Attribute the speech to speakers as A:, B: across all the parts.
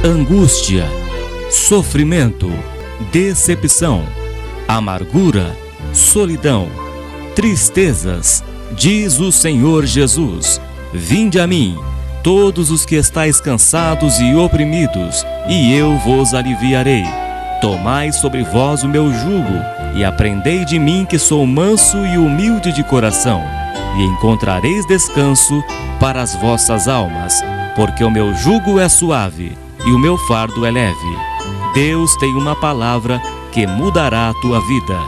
A: angústia, sofrimento, decepção, amargura, solidão, tristezas, diz o Senhor Jesus: vinde a mim, todos os que estáis cansados e oprimidos, e eu vos aliviarei. Tomai sobre vós o meu jugo, e aprendei de mim, que sou manso e humilde de coração, e encontrareis descanso para as vossas almas, porque o meu jugo é suave e o meu fardo é leve. Deus tem uma palavra que mudará a tua vida.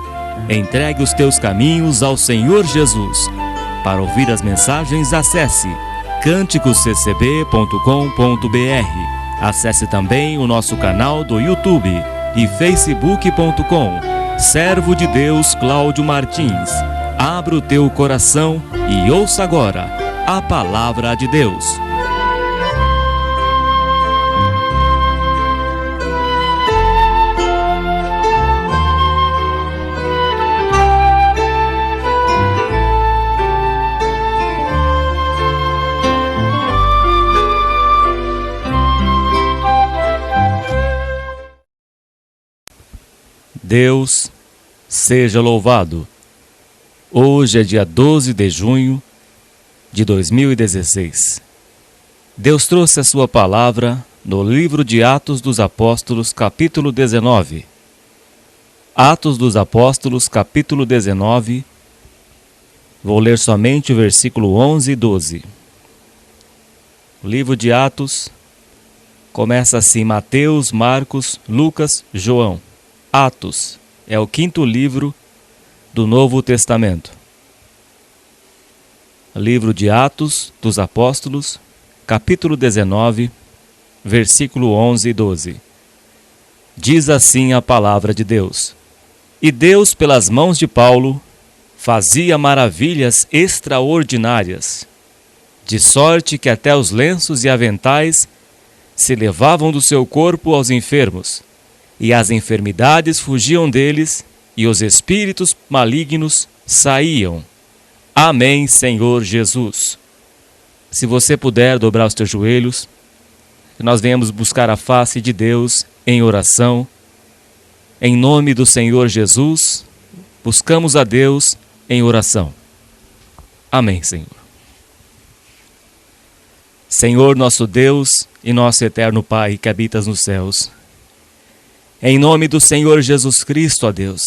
A: Entregue os teus caminhos ao Senhor Jesus. Para ouvir as mensagens, acesse canticosccb.com.br. Acesse também o nosso canal do YouTube e facebook.com. Servo de Deus Cláudio Martins. Abra o teu coração e ouça agora a palavra de Deus. Deus seja louvado. Hoje é dia 12 de junho de 2016. Deus trouxe a sua palavra no livro de Atos dos Apóstolos, capítulo 19. Atos dos Apóstolos, capítulo 19. Vou ler somente o versículo 11 e 12. O livro de Atos começa assim: Mateus, Marcos, Lucas, João. Atos é o 5º livro do Novo Testamento. Livro de Atos dos Apóstolos, capítulo 19, versículo 11 e 12. Diz assim a palavra de Deus: E Deus, pelas mãos de Paulo, fazia maravilhas extraordinárias, de sorte que até os lenços e aventais se levavam do seu corpo aos enfermos, e as enfermidades fugiam deles, e os espíritos malignos saíam. Amém, Senhor Jesus. Se você puder dobrar os teus joelhos, que nós venhamos buscar a face de Deus em oração. Em nome do Senhor Jesus, buscamos a Deus em oração. Amém, Senhor. Senhor nosso Deus e nosso eterno Pai que habitas nos céus, em nome do Senhor Jesus Cristo, ó Deus,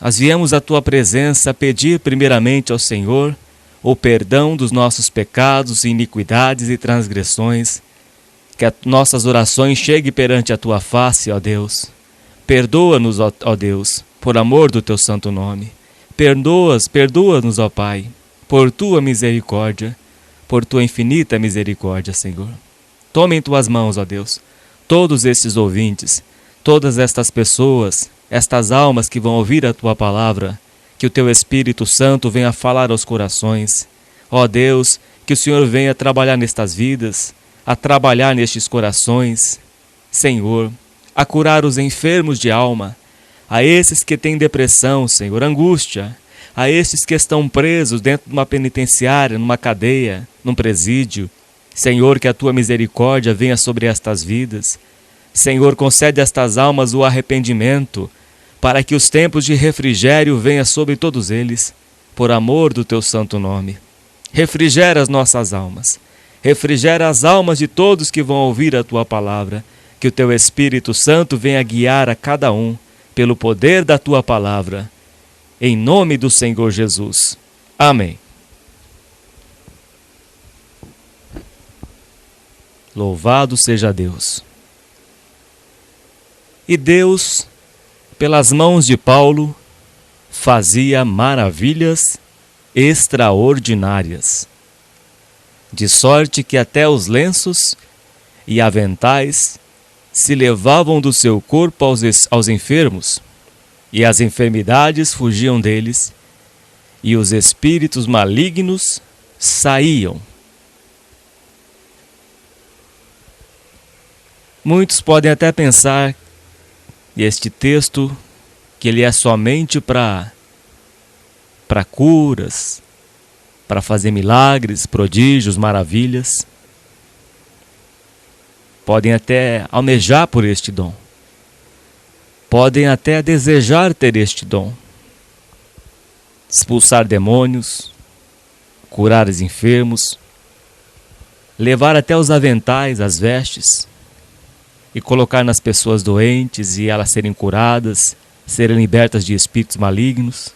A: nós viemos à Tua presença pedir primeiramente ao Senhor o perdão dos nossos pecados, iniquidades e transgressões, que as nossas orações cheguem perante a Tua face, ó Deus. Perdoa-nos, ó Deus, por amor do Teu santo nome. Perdoa-nos, ó Pai, por Tua misericórdia, por Tua infinita misericórdia, Senhor. Toma em Tuas mãos, ó Deus, todos estes ouvintes, todas estas pessoas, estas almas que vão ouvir a Tua palavra, que o Teu Espírito Santo venha falar aos corações. Ó Deus, que o Senhor venha trabalhar nestas vidas, a trabalhar nestes corações, Senhor, a curar os enfermos de alma, a esses que têm depressão, Senhor, angústia, a esses que estão presos dentro de uma penitenciária, numa cadeia, num presídio. Senhor, que a Tua misericórdia venha sobre estas vidas. Senhor, concede a estas almas o arrependimento, para que os tempos de refrigério venham sobre todos eles, por amor do Teu santo nome. Refrigera as nossas almas, refrigera as almas de todos que vão ouvir a Tua palavra, que o Teu Espírito Santo venha guiar a cada um, pelo poder da Tua palavra, em nome do Senhor Jesus. Amém. Louvado seja Deus. E Deus, pelas mãos de Paulo, fazia maravilhas extraordinárias, de sorte que até os lenços e aventais se levavam do seu corpo aos enfermos, e as enfermidades fugiam deles, e os espíritos malignos saíam. Muitos podem até pensar este texto, que ele é somente para curas, para fazer milagres, prodígios, maravilhas. podem até almejar por este dom, podem até desejar ter este dom, expulsar demônios, curar os enfermos, levar até os aventais, as vestes, e colocar nas pessoas doentes e elas serem curadas, serem libertas de espíritos malignos.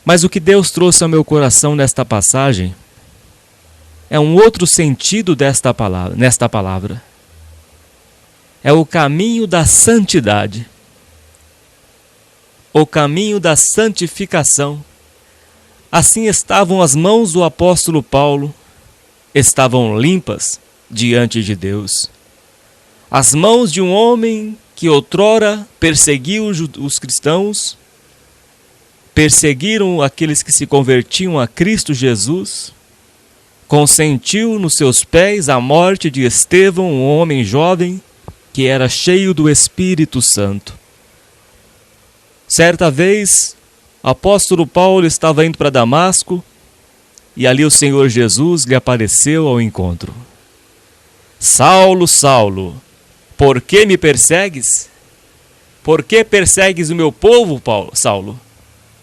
A: Mas o que Deus trouxe ao meu coração nesta passagem é um outro sentido nesta palavra. É o caminho da santidade, o caminho da santificação. Assim estavam as mãos do apóstolo Paulo, estavam limpas diante de Deus. As mãos de um homem que outrora perseguiu os cristãos, perseguiram aqueles que se convertiam a Cristo Jesus, consentiu nos seus pés a morte de Estevão, um homem jovem que era cheio do Espírito Santo. Certa vez, o apóstolo Paulo estava indo para Damasco e ali o Senhor Jesus lhe apareceu ao encontro. Saulo, Saulo, por que me persegues? Por que persegues o meu povo, Saulo?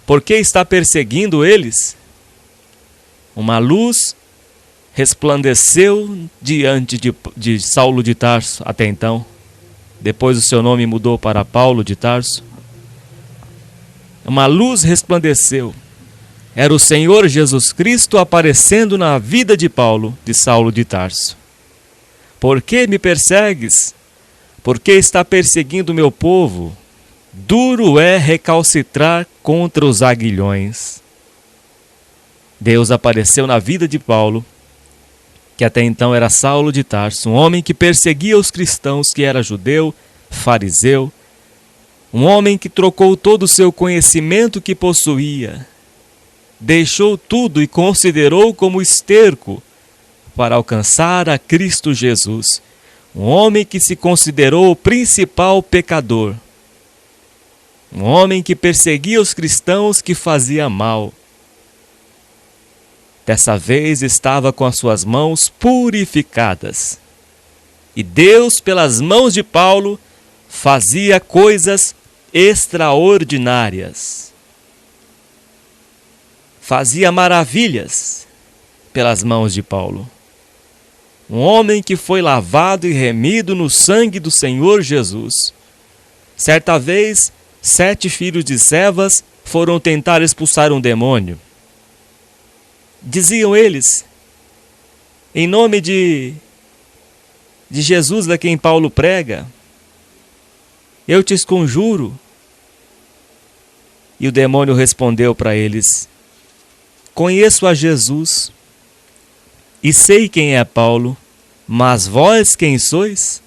A: Por que está perseguindo eles? Uma luz resplandeceu diante de Saulo de Tarso até então. Depois o seu nome mudou para Paulo de Tarso. Uma luz resplandeceu. Era o Senhor Jesus Cristo aparecendo na vida de Paulo, de Saulo de Tarso. Por que me persegues? Por que está perseguindo o meu povo? Duro é recalcitrar contra os aguilhões. Deus apareceu na vida de Paulo, que até então era Saulo de Tarso, um homem que perseguia os cristãos, que era judeu, fariseu, um homem que trocou todo o seu conhecimento que possuía, deixou tudo e considerou como esterco para alcançar a Cristo Jesus, um homem que se considerou o principal pecador, um homem que perseguia os cristãos, que fazia mal. Dessa vez estava com as suas mãos purificadas. E Deus, pelas mãos de Paulo, fazia coisas extraordinárias. Fazia maravilhas pelas mãos de Paulo. Um homem que foi lavado e remido no sangue do Senhor Jesus. Certa vez, 7 filhos de Cefas foram tentar expulsar um demônio. Diziam eles, em nome de Jesus, a quem Paulo prega, eu te conjuro. E o demônio respondeu para eles, conheço a Jesus e sei quem é Paulo, mas vós quem sois?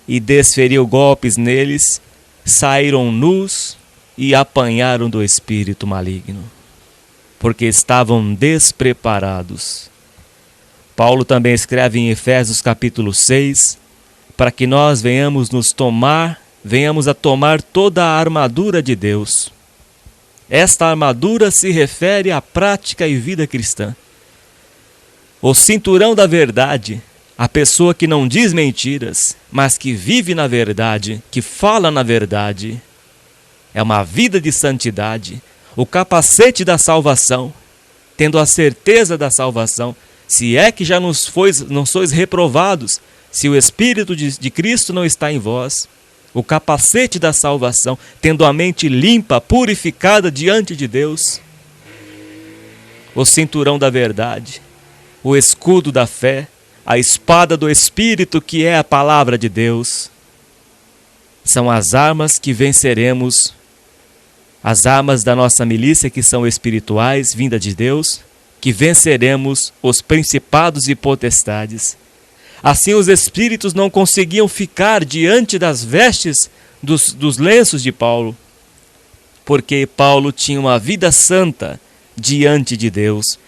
A: E desferiu golpes neles, saíram nus e apanharam do espírito maligno, porque estavam despreparados. Paulo também escreve em Efésios capítulo 6, para que nós venhamos a tomar toda a armadura de Deus. Esta armadura se refere à prática e vida cristã. O cinturão da verdade, a pessoa que não diz mentiras, mas que vive na verdade, que fala na verdade, é uma vida de santidade. O capacete da salvação, tendo a certeza da salvação, se é que já não sois reprovados, se o Espírito de Cristo não está em vós, o capacete da salvação, tendo a mente limpa, purificada diante de Deus, o cinturão da verdade, o escudo da fé, a espada do Espírito, que é a palavra de Deus, são as armas que venceremos. As armas da nossa milícia, que são espirituais, vinda de Deus, que venceremos os principados e potestades. Assim os espíritos não conseguiam ficar diante das vestes dos lenços de Paulo, porque Paulo tinha uma vida santa diante de Deus,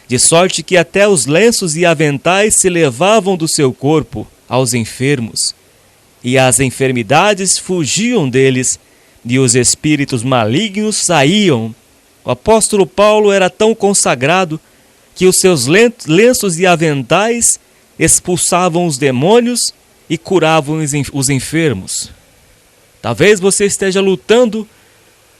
A: de sorte que até os lenços e aventais se levavam do seu corpo aos enfermos, e as enfermidades fugiam deles, e os espíritos malignos saíam. O apóstolo Paulo era tão consagrado que os seus lenços e aventais expulsavam os demônios e curavam os enfermos. Talvez você esteja lutando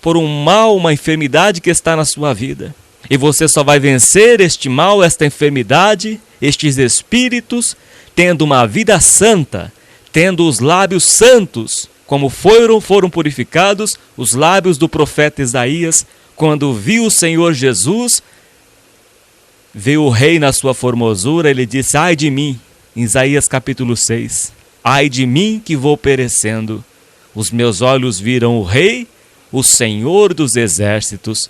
A: por um mal, uma enfermidade que está na sua vida. E você só vai vencer este mal, esta enfermidade, estes espíritos, tendo uma vida santa, tendo os lábios santos, como foram purificados os lábios do profeta Isaías, quando viu o Senhor Jesus, viu o rei na sua formosura, ele disse: ai de mim, em Isaías capítulo 6, ai de mim que vou perecendo. Os meus olhos viram o rei, o Senhor dos exércitos.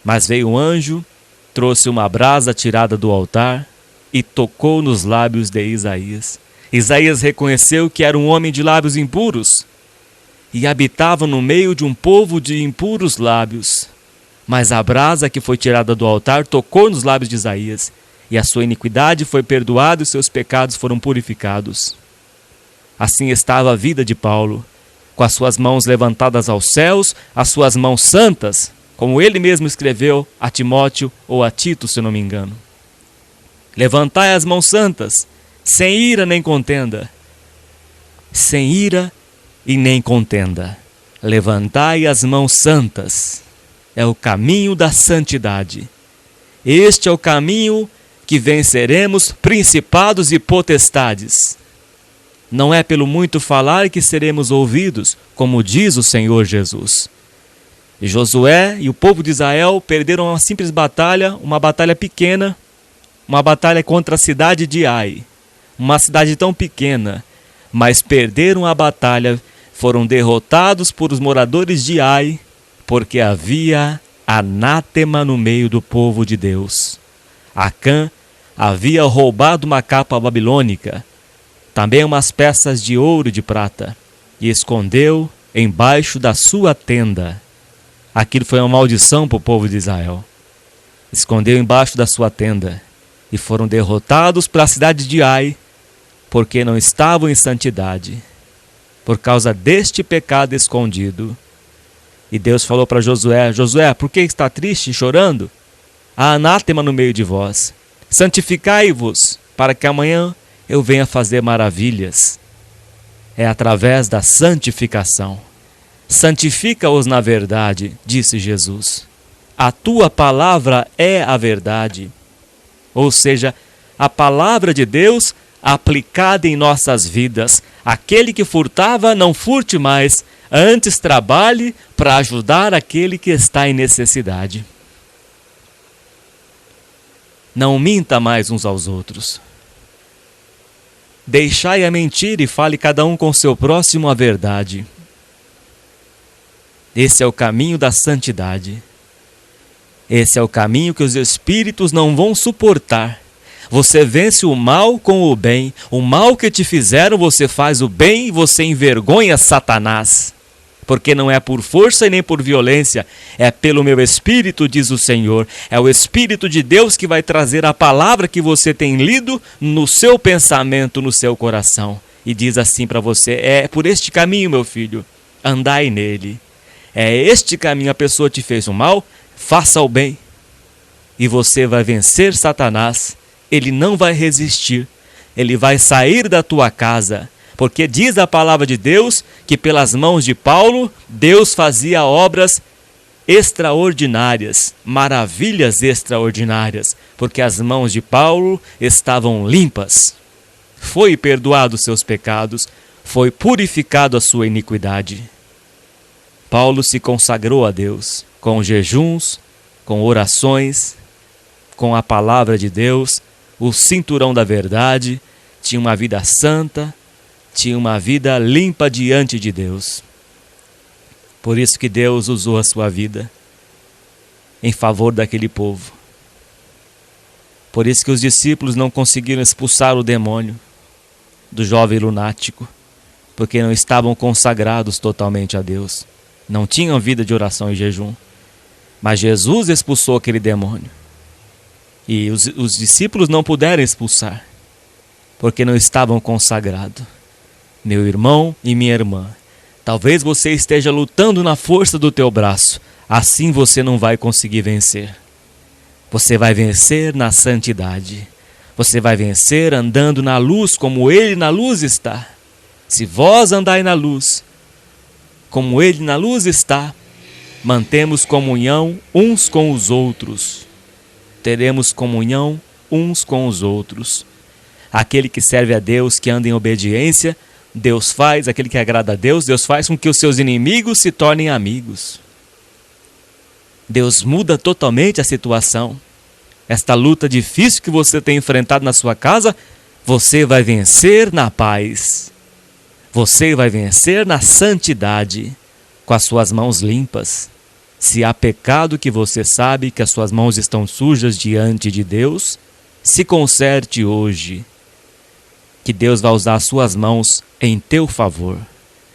A: Mas veio um anjo, trouxe uma brasa tirada do altar e tocou nos lábios de Isaías. Isaías reconheceu que era um homem de lábios impuros e habitava no meio de um povo de impuros lábios. Mas a brasa que foi tirada do altar tocou nos lábios de Isaías, e a sua iniquidade foi perdoada e os seus pecados foram purificados. Assim estava a vida de Paulo, com as suas mãos levantadas aos céus, as suas mãos santas, como ele mesmo escreveu a Timóteo ou a Tito, se não me engano. Levantai as mãos santas, sem ira nem contenda. Sem ira e nem contenda. Levantai as mãos santas. É o caminho da santidade. Este é o caminho que venceremos principados e potestades. Não é pelo muito falar que seremos ouvidos, como diz o Senhor Jesus. E Josué e o povo de Israel perderam uma simples batalha, uma batalha pequena, uma batalha contra a cidade de Ai. Uma cidade tão pequena, mas perderam a batalha, foram derrotados por os moradores de Ai, porque havia anátema no meio do povo de Deus. Acã havia roubado uma capa babilônica, também umas peças de ouro e de prata, e escondeu embaixo da sua tenda. Aquilo foi uma maldição para o povo de Israel. Escondeu embaixo da sua tenda, e foram derrotados pela cidade de Ai, porque não estavam em santidade, por causa deste pecado escondido. E Deus falou para Josué: Josué, por que está triste e chorando? Há anátema no meio de vós. Santificai-vos, para que amanhã eu venha fazer maravilhas. É através da santificação. Santifica-os na verdade, disse Jesus. A tua palavra é a verdade. Ou seja, a palavra de Deus aplicada em nossas vidas. Aquele que furtava, não furte mais, antes trabalhe para ajudar aquele que está em necessidade. Não minta mais uns aos outros. Deixai a mentira e fale cada um com seu próximo a verdade. Esse é o caminho da santidade. Esse é o caminho que os espíritos não vão suportar. Você vence o mal com o bem. O mal que te fizeram, você faz o bem e você envergonha Satanás. Porque não é por força e nem por violência, é pelo meu Espírito, diz o Senhor. É o Espírito de Deus que vai trazer a palavra que você tem lido no seu pensamento, no seu coração. E diz assim para você: é por este caminho, meu filho, andai nele. É este caminho, a pessoa te fez o mal, faça o bem. E você vai vencer Satanás. Ele não vai resistir, ele vai sair da tua casa, porque diz a palavra de Deus que pelas mãos de Paulo, Deus fazia obras extraordinárias, maravilhas extraordinárias, porque as mãos de Paulo estavam limpas. Foi perdoado os seus pecados, foi purificado a sua iniquidade. Paulo se consagrou a Deus com jejuns, com orações, com a palavra de Deus, o cinturão da verdade, tinha uma vida santa, tinha uma vida limpa diante de Deus. Por isso que Deus usou a sua vida em favor daquele povo. Por isso que os discípulos não conseguiram expulsar o demônio do jovem lunático, porque não estavam consagrados totalmente a Deus. Não tinham vida de oração e jejum. Mas Jesus expulsou aquele demônio. E os discípulos não puderam expulsar, porque não estavam consagrados. Meu irmão e minha irmã, talvez você esteja lutando na força do teu braço. Assim você não vai conseguir vencer. Você vai vencer na santidade. Você vai vencer andando na luz como Ele na luz está. Se vós andai na luz, como Ele na luz está, mantemos comunhão uns com os outros. Teremos comunhão uns com os outros. Aquele que serve a Deus, que anda em obediência, Deus faz, aquele que agrada a Deus, Deus faz com que os seus inimigos se tornem amigos. Deus muda totalmente a situação. Esta luta difícil que você tem enfrentado na sua casa, você vai vencer na paz. Você vai vencer na santidade, com as suas mãos limpas. Se há pecado que você sabe que as suas mãos estão sujas diante de Deus, se conserte hoje. Que Deus vai usar as suas mãos em teu favor.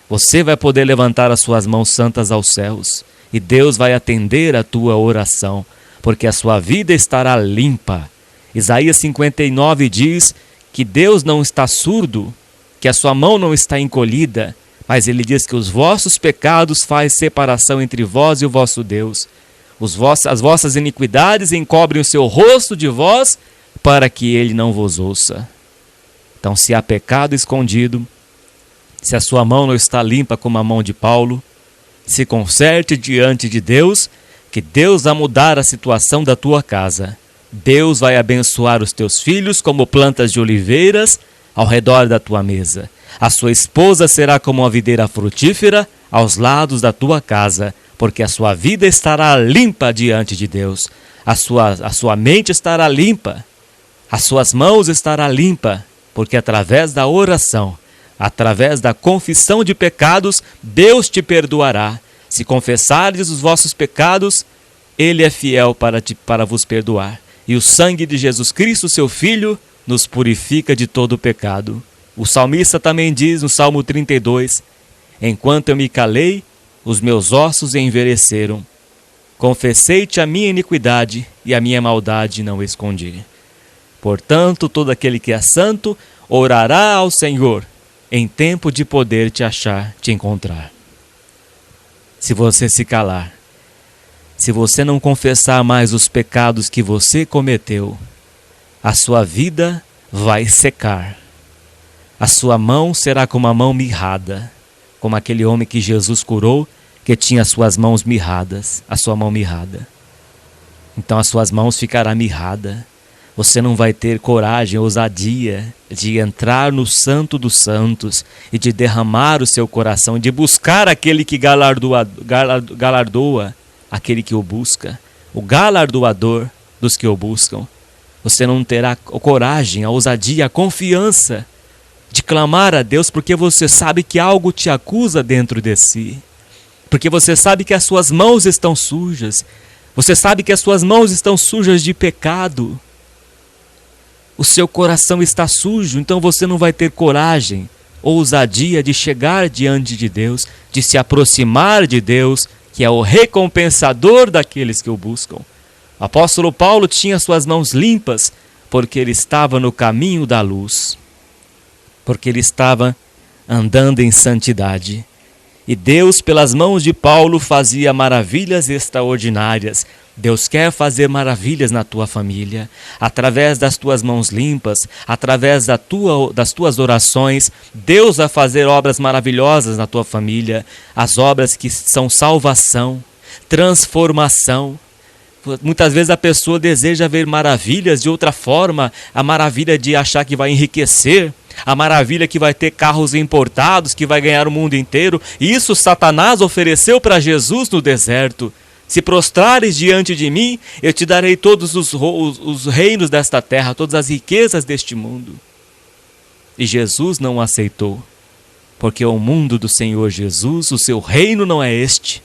A: Você vai poder levantar as suas mãos santas aos céus e Deus vai atender a tua oração, porque a sua vida estará limpa. Isaías 59 diz que Deus não está surdo, que a sua mão não está encolhida, mas ele diz que os vossos pecados faz separação entre vós e o vosso Deus. As vossas iniquidades encobrem o seu rosto de vós, para que ele não vos ouça. Então, se há pecado escondido, se a sua mão não está limpa como a mão de Paulo, se conserte diante de Deus, que Deus vai mudar a situação da tua casa. Deus vai abençoar os teus filhos como plantas de oliveiras ao redor da tua mesa. A sua esposa será como uma videira frutífera aos lados da tua casa, porque a sua vida estará limpa diante de Deus. A sua mente estará limpa, as suas mãos estarão limpas, porque através da oração, através da confissão de pecados, Deus te perdoará. Se confessardes os vossos pecados, Ele é fiel para vos perdoar. E o sangue de Jesus Cristo, seu Filho, nos purifica de todo o pecado. O salmista também diz no Salmo 32, enquanto eu me calei, os meus ossos envelheceram. Confessei-te a minha iniquidade e a minha maldade não escondi. Portanto, todo aquele que é santo orará ao Senhor em tempo de poder te achar, te encontrar. Se você se calar, se você não confessar mais os pecados que você cometeu, a sua vida vai secar. A sua mão será como a mão mirrada, como aquele homem que Jesus curou, que tinha as suas mãos mirradas, a sua mão mirrada. Então as suas mãos ficarão mirradas. Você não vai ter coragem, ousadia de entrar no Santo dos Santos e de derramar o seu coração, de buscar aquele que galardoa aquele que o busca, o galardoador dos que o buscam. Você não terá a coragem, a ousadia, a confiança de clamar a Deus, porque você sabe que algo te acusa dentro de si, porque você sabe que as suas mãos estão sujas, você sabe que as suas mãos estão sujas de pecado. O seu coração está sujo, então você não vai ter coragem, ousadia de chegar diante de Deus, de se aproximar de Deus, que é o recompensador daqueles que o buscam. O apóstolo Paulo tinha suas mãos limpas, porque ele estava no caminho da luz, porque ele estava andando em santidade. E Deus, pelas mãos de Paulo, fazia maravilhas extraordinárias. Deus quer fazer maravilhas na tua família, através das tuas mãos limpas, através das tuas orações. Deus vai fazer obras maravilhosas na tua família, as obras que são salvação, transformação. Muitas vezes a pessoa deseja ver maravilhas de outra forma, a maravilha de achar que vai enriquecer, a maravilha que vai ter carros importados, que vai ganhar o mundo inteiro. Isso Satanás ofereceu para Jesus no deserto. Se prostrares diante de mim, eu te darei todos os reinos desta terra, todas as riquezas deste mundo. E Jesus não aceitou, porque o mundo do Senhor Jesus, o seu reino não é este.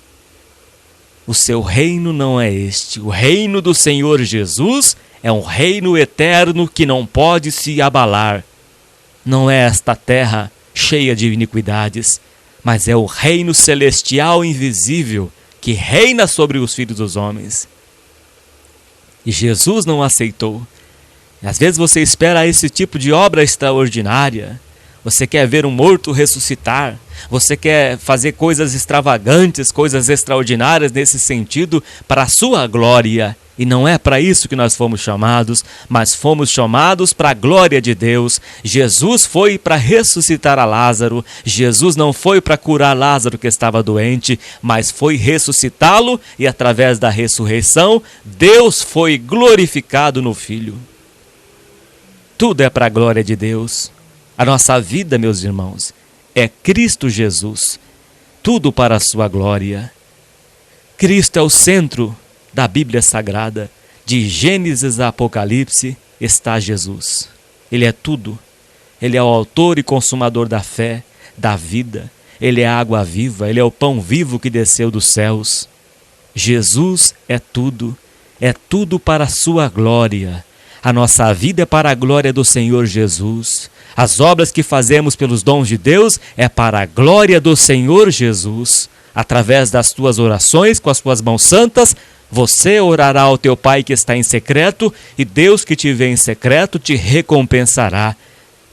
A: O seu reino não é este. O reino do Senhor Jesus é um reino eterno que não pode se abalar. Não é esta terra cheia de iniquidades, mas é o reino celestial invisível que reina sobre os filhos dos homens. E Jesus não aceitou. E às vezes você espera esse tipo de obra extraordinária. Você quer ver um morto ressuscitar. Você quer fazer coisas extravagantes, coisas extraordinárias nesse sentido para a sua glória. E não é para isso que nós fomos chamados, mas fomos chamados para a glória de Deus. Jesus foi para ressuscitar a Lázaro. Jesus não foi para curar Lázaro que estava doente, mas foi ressuscitá-lo, e através da ressurreição, Deus foi glorificado no Filho. Tudo é para a glória de Deus. A nossa vida, meus irmãos, é Cristo Jesus. Tudo para a sua glória. Cristo é o centro da Bíblia Sagrada. De Gênesis a Apocalipse está Jesus. Ele é tudo. Ele é o autor e consumador da fé, da vida. Ele é a água viva, Ele é o pão vivo que desceu dos céus. Jesus é tudo para a sua glória. A nossa vida é para a glória do Senhor Jesus. As obras que fazemos pelos dons de Deus é para a glória do Senhor Jesus. Através das tuas orações, com as tuas mãos santas, você orará ao teu Pai que está em secreto, e Deus que te vê em secreto te recompensará.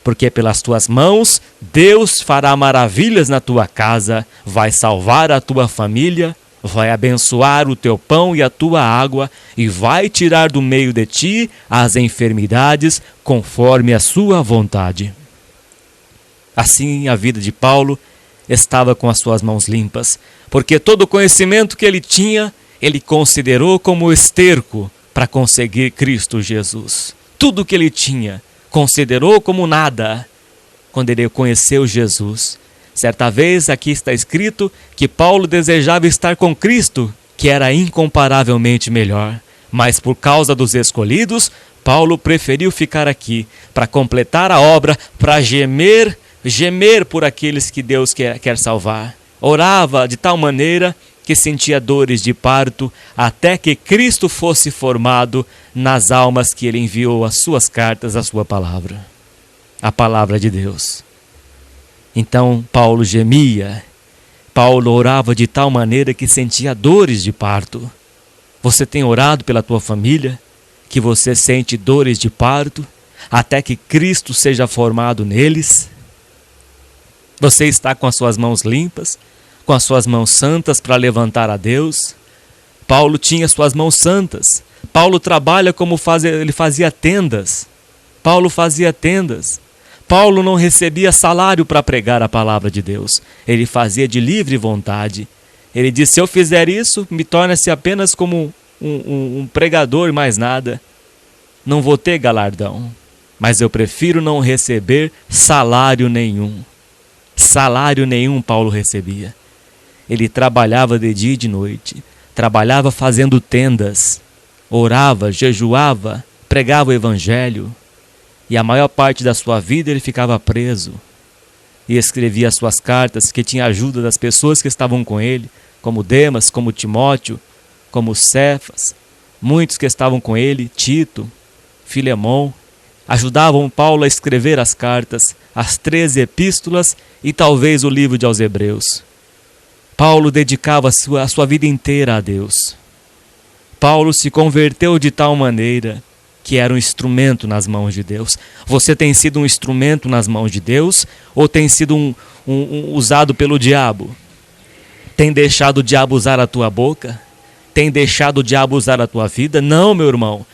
A: Porque pelas tuas mãos, Deus fará maravilhas na tua casa, vai salvar a tua família, vai abençoar o teu pão e a tua água, e vai tirar do meio de ti as enfermidades, conforme a sua vontade. Assim, a vida de Paulo estava com as suas mãos limpas, porque todo o conhecimento que ele tinha, ele considerou como esterco para conseguir Cristo Jesus. Tudo que ele tinha, considerou como nada quando ele conheceu Jesus. Certa vez aqui está escrito que Paulo desejava estar com Cristo, que era incomparavelmente melhor. Mas por causa dos escolhidos, Paulo preferiu ficar aqui para completar a obra, para gemer por aqueles que Deus quer salvar. Orava de tal maneira que sentia dores de parto, até que Cristo fosse formado nas almas que ele enviou as suas cartas, a sua palavra, a palavra de Deus. Então Paulo gemia, Paulo orava de tal maneira que sentia dores de parto. Você tem orado pela tua família, que você sente dores de parto, até que Cristo seja formado neles? Você está com as suas mãos limpas, com as suas mãos santas para levantar a Deus? Paulo tinha suas mãos santas. Paulo trabalha como ele fazia tendas. Paulo fazia tendas. Paulo não recebia salário para pregar a palavra de Deus. Ele fazia de livre vontade. Ele disse: se eu fizer isso, me torna-se apenas como um pregador e mais nada. Não vou ter galardão. Mas eu prefiro não receber salário nenhum. Salário nenhum Paulo recebia. Ele trabalhava de dia e de noite. Trabalhava fazendo tendas. Orava, jejuava, pregava o evangelho. E a maior parte da sua vida ele ficava preso. E escrevia as suas cartas, que tinha ajuda das pessoas que estavam com ele, como Demas, como Timóteo, como Cefas. Muitos que estavam com ele, Tito, Filemão, ajudavam Paulo a escrever as cartas, as 13 epístolas e talvez o livro aos Hebreus. Paulo dedicava a sua vida inteira a Deus. Paulo se converteu de tal maneira que era um instrumento nas mãos de Deus. Você tem sido um instrumento nas mãos de Deus ou tem sido usado pelo diabo? Tem deixado o diabo usar a tua boca? Tem deixado o diabo usar a tua vida? Não, meu irmão.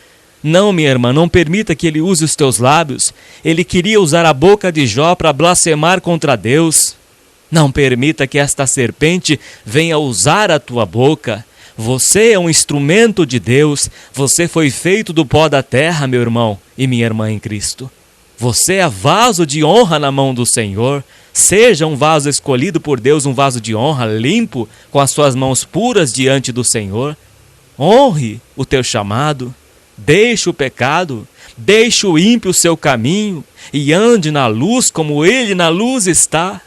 A: Não, minha irmã, não permita que ele use os teus lábios. Ele queria usar a boca de Jó para blasfemar contra Deus. Não permita que esta serpente venha usar a tua boca. Você é um instrumento de Deus. Você foi feito do pó da terra, meu irmão e minha irmã em Cristo. Você é vaso de honra na mão do Senhor. Seja um vaso escolhido por Deus, um vaso de honra, limpo, com as suas mãos puras diante do Senhor. Honre o teu chamado. Deixe o pecado, deixe o ímpio o seu caminho e ande na luz como ele na luz está.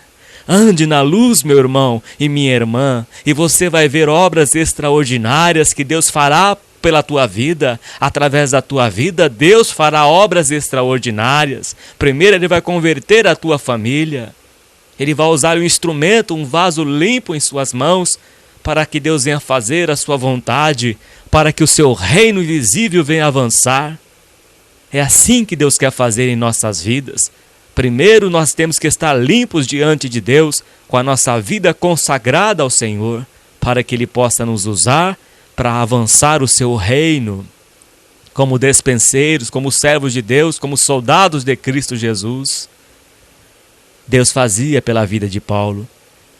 A: Ande na luz, meu irmão e minha irmã, e você vai ver obras extraordinárias que Deus fará pela tua vida. Através da tua vida, Deus fará obras extraordinárias. Primeiro, Ele vai converter a tua família. Ele vai usar um instrumento, um vaso limpo em suas mãos, para que Deus venha fazer a sua vontade, para que o seu reino invisível venha avançar. É assim que Deus quer fazer em nossas vidas. Primeiro, nós temos que estar limpos diante de Deus, com a nossa vida consagrada ao Senhor, para que Ele possa nos usar para avançar o seu reino. como despenseiros, como servos de Deus, como soldados de Cristo Jesus. Deus fazia pela vida de Paulo.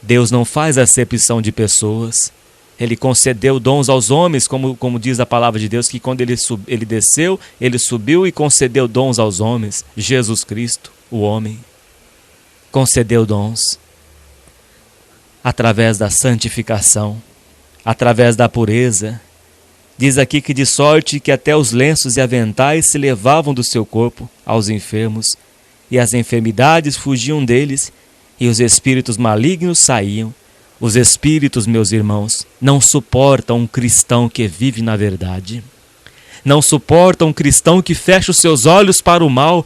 A: Deus não faz acepção de pessoas. Ele concedeu dons aos homens, como diz a palavra de Deus, que quando ele desceu, ele subiu e concedeu dons aos homens. Jesus Cristo, o homem, concedeu dons através da santificação, através da pureza. Diz aqui que de sorte que até os lenços e aventais se levavam do seu corpo aos enfermos, e as enfermidades fugiam deles, e os espíritos malignos saíam. Os espíritos, meus irmãos, não suportam um cristão que vive na verdade. Não suportam um cristão que fecha os seus olhos para o mal.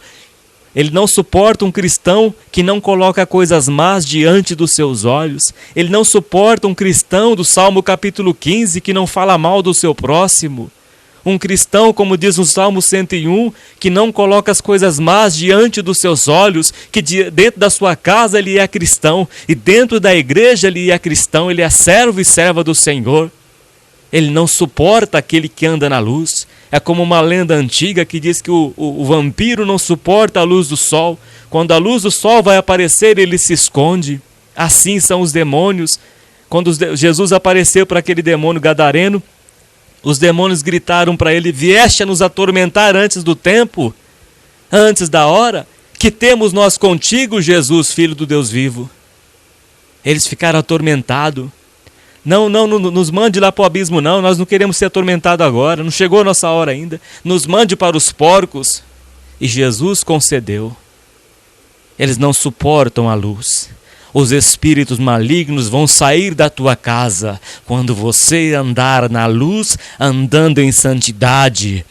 A: Ele não suporta um cristão que não coloca coisas más diante dos seus olhos. Ele não suporta um cristão do Salmo capítulo 15 que não fala mal do seu próximo. Um cristão, como diz no Salmo 101, que não coloca as coisas más diante dos seus olhos, que dentro da sua casa ele é cristão, e dentro da igreja ele é cristão, ele é servo e serva do Senhor. Ele não suporta aquele que anda na luz. É como uma lenda antiga que diz que o vampiro não suporta a luz do sol. Quando a luz do sol vai aparecer, ele se esconde. Assim são os demônios. Quando Jesus apareceu para aquele demônio gadareno, os demônios gritaram para ele: vieste a nos atormentar antes do tempo, antes da hora? Que temos nós contigo, Jesus, Filho do Deus vivo? Eles ficaram atormentados. Não nos mande lá para o abismo, não. Nós não queremos ser atormentados agora. Não chegou a nossa hora ainda. Nos mande para os porcos. E Jesus concedeu. Eles não suportam a luz. Os espíritos malignos vão sair da tua casa quando você andar na luz, andando em santidade,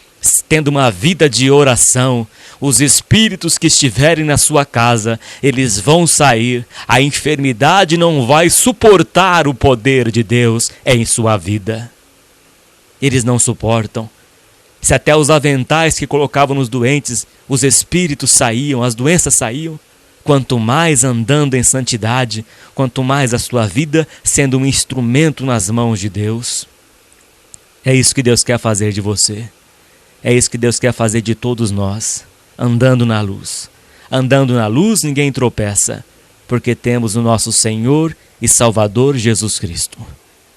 A: tendo uma vida de oração. Os espíritos que estiverem na sua casa, eles vão sair. A enfermidade não vai suportar o poder de Deus em sua vida. Eles não suportam. Se até os aventais que colocavam nos doentes, os espíritos saíam, as doenças saíam, quanto mais andando em santidade, quanto mais a sua vida sendo um instrumento nas mãos de Deus. É isso que Deus quer fazer de você. É isso que Deus quer fazer de todos nós, andando na luz. Andando na luz, ninguém tropeça, porque temos o nosso Senhor e Salvador Jesus Cristo.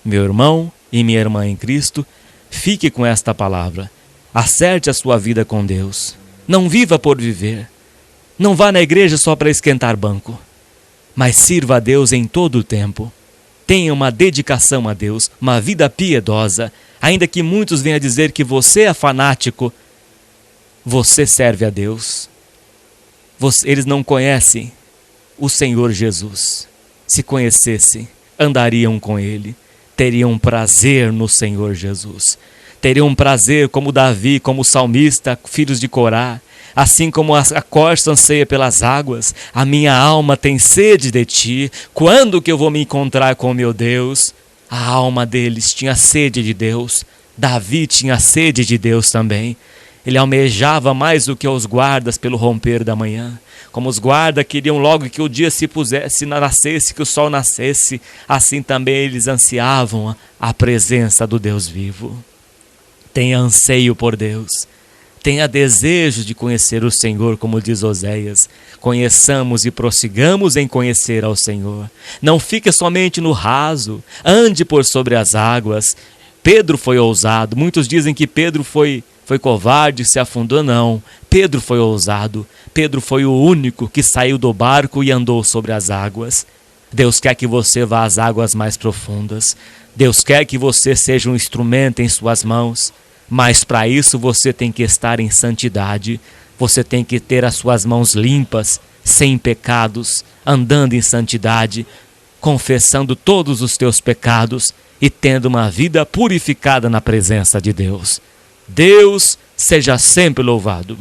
A: Meu irmão e minha irmã em Cristo, fique com esta palavra. Acerte a sua vida com Deus. Não viva por viver. Não vá na igreja só para esquentar banco, mas sirva a Deus em todo o tempo. Tenha uma dedicação a Deus, uma vida piedosa. Ainda que muitos venham a dizer que você é fanático, você serve a Deus. Eles não conhecem o Senhor Jesus. Se conhecessem, andariam com Ele, teriam prazer no Senhor Jesus. Teriam prazer como Davi, como o salmista, filhos de Corá. Assim como a corça anseia pelas águas, a minha alma tem sede de ti. Quando que eu vou me encontrar com meu Deus? A alma deles tinha sede de Deus. Davi tinha sede de Deus também. Ele almejava mais do que os guardas pelo romper da manhã. Como os guardas queriam logo que o dia se pusesse, nascesse, que o sol nascesse, assim também eles ansiavam a presença do Deus vivo. Tenha anseio por Deus. Tenha desejo de conhecer o Senhor, como diz Oséias. Conheçamos e prossigamos em conhecer ao Senhor. Não fique somente no raso, ande por sobre as águas. Pedro foi ousado. Muitos dizem que Pedro foi covarde, se afundou. Não, Pedro foi ousado. Pedro foi o único que saiu do barco e andou sobre as águas. Deus quer que você vá às águas mais profundas. Deus quer que você seja um instrumento em suas mãos. Mas para isso você tem que estar em santidade, você tem que ter as suas mãos limpas, sem pecados, andando em santidade, confessando todos os teus pecados e tendo uma vida purificada na presença de Deus. Deus seja sempre louvado.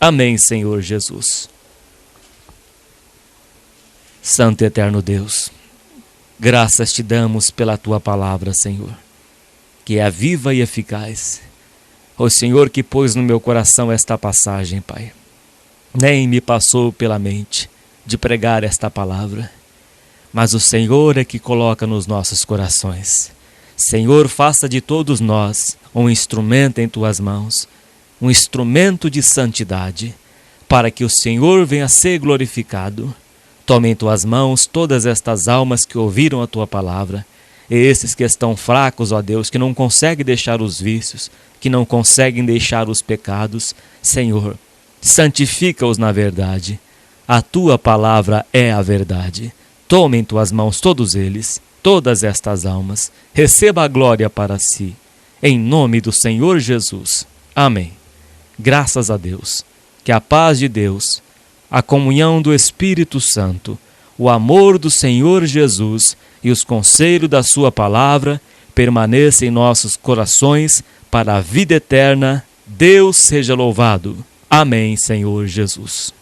A: Amém, Senhor Jesus. Santo e eterno Deus, graças te damos pela tua palavra, Senhor, que é viva e eficaz. Ó Senhor, que pôs no meu coração esta passagem, Pai. Nem me passou pela mente de pregar esta palavra, mas o Senhor é que coloca nos nossos corações. Senhor, faça de todos nós um instrumento em tuas mãos, um instrumento de santidade, para que o Senhor venha a ser glorificado. Tome em tuas mãos todas estas almas que ouviram a tua palavra, e esses que estão fracos, ó Deus, que não conseguem deixar os vícios, que não conseguem deixar os pecados. Senhor, santifica-os na verdade. A tua palavra é a verdade. Tome em tuas mãos todos eles, todas estas almas. Receba a glória para si. Em nome do Senhor Jesus. Amém. Graças a Deus. Que a paz de Deus, a comunhão do Espírito Santo, o amor do Senhor Jesus e os conselhos da sua palavra permaneçam em nossos corações para a vida eterna. Deus seja louvado. Amém, Senhor Jesus.